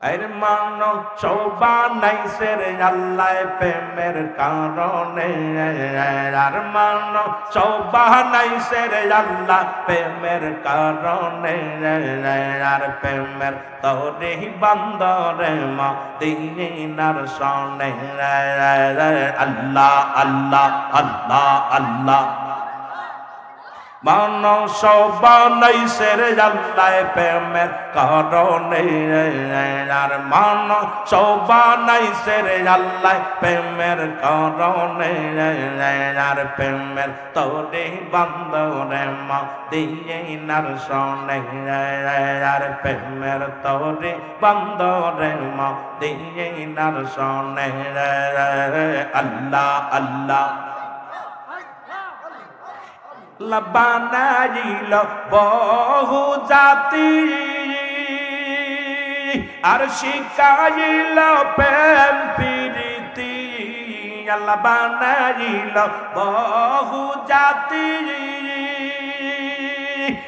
এর মানো শোভা নাইছে রে আল্লাহ প্রেমের কারণে আর মানো শোভা নাইছে রে আল্লাহ প্রেমের কারণে আর প্রেমের তোরে বান্দরে মদিনার সনে আল্লাহ আল্লাহ আল্লাহ আল্লাহ মানো শোভা নাইছে রে আল্লাহ প্রেমের কারণে আর মানো শোভা নাইছে রে আল্লাহ প্রেমের কারণে আর প্রেমের তোরে বান্দরে মদিনার সনে আর প্রেমের তোরে বান্দরে মদিনার সনে আল্লাহ আল্লাহ বানাইল বহু জাতি আর শিখাইল প্রেম প্রীতি আল্লাহ বানাইল বহু জাতি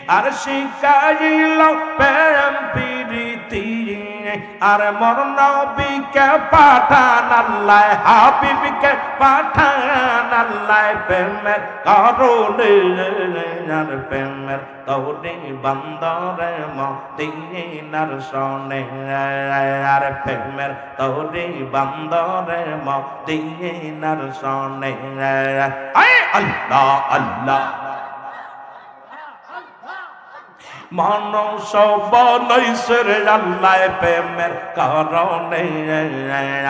আর শিখাইল প্রেম প্রীতি আর মোর নবীকে পাঠান আল্লাহ হাবিবকে পাঠান আল্লাহ প্রেমের কারণে আর প্রেমের তোরে বান্দরে মদিনার সনে আর প্রেমের তোরে বান্দরে মদিনার সনে আল্লাহ আল্লাহ মানুষ বলাইছে রে আল্লাহ প্রেমের কারণে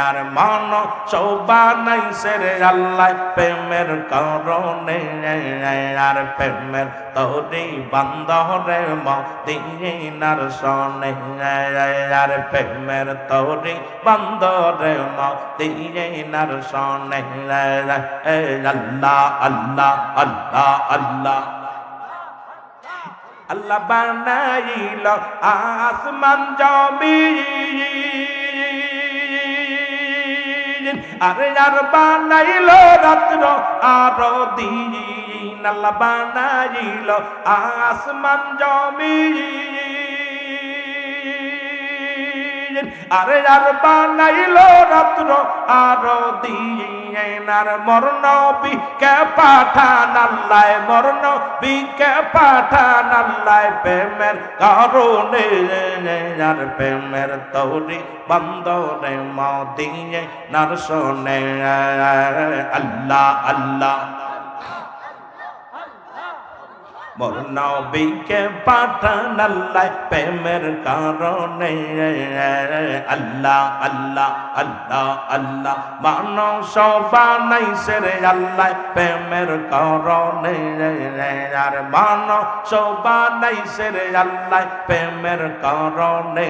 আর মানুষ বানাইছে রে আল্লাহ প্রেমের কারণে আর প্রেমের তোরে বান্দরে মদিনার সনে আর প্রেমের তোরে বান্দরে মদিনার সনে আল্লাহ আল্লাহ আল্লাহ আল্লাহ আল্লাহ বানাইল আসমান জমিন আরে আর বানাইল রাত্র আর দিন আল্লাহ বানাইল আসমান জমিন আরে আর বানাইল রাত্র আর দিন আর মোর নবীকে পাঠান আল্লাহ মোর নবীকে পাঠান আল্লাহ প্রেমের কারণে আর প্রেমের তোরে বান্দরে মদিনার সনে আল্লাহ আল্লাহ মোর নবীকে পাঠান আল্লাহ প্রেমের কারণে আল্লাহ আল্লাহ আল্লাহ আল্লাহ মানুষ বানাইছে রে আল্লাহ প্রেমের কারণে আর মানুষ বানাইছে রে আল্লাহ প্রেমের কারণে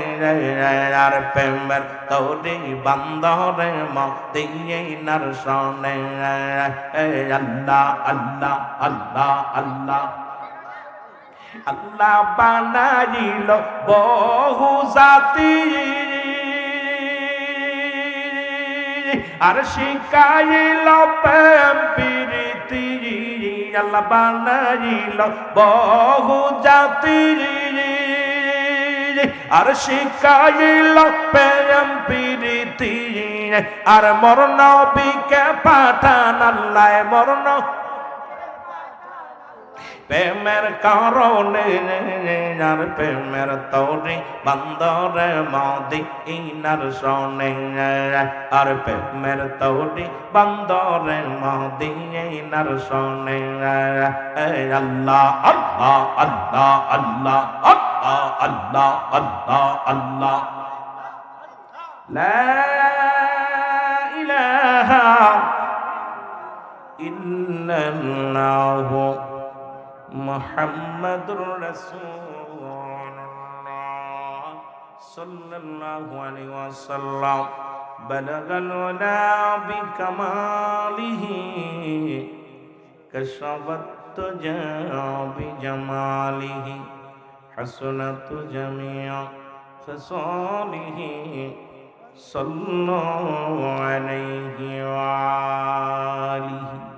আর প্রেমের তোরে বান্দরে মদিনার সনে আল্লাহ আল্লাহ আল্লাহ আল্লাহ আল্লাহ বানাইল বহু জাতি আর শিখাইল প্রেম প্রীতি আল্লাহ বানাইল বহু জাতি আর শিখাইল প্রেম প্রীতি আর মোর নবীকে পাঠান আল্লাহ মোর প্রেমের কারণে আর প্রেমের তোরে বান্দরে মদিনার সনে আর প্রেমের তোরে বান্দরে মদিনার সনে আল্লাহ আল্লাহ আল্লাহ আল্লাহ আল্লাহ আল্লাহ আল্লাহ আল্লাহ লা ইলাহা ইল্লাল্লাহু মুহাম্মাদুর রাসূলুল্লাহ সাল্লাল্লাহু আলাইহি ওয়াসাল্লাম বালাগাল ওয়ালা বিকামালিহি কাশাফাত তুজা বিজামালিহি হাসনাত জামিআ ফিসালিহি সাল্লাল্লাহু আলাইহি ওয়া আলিহি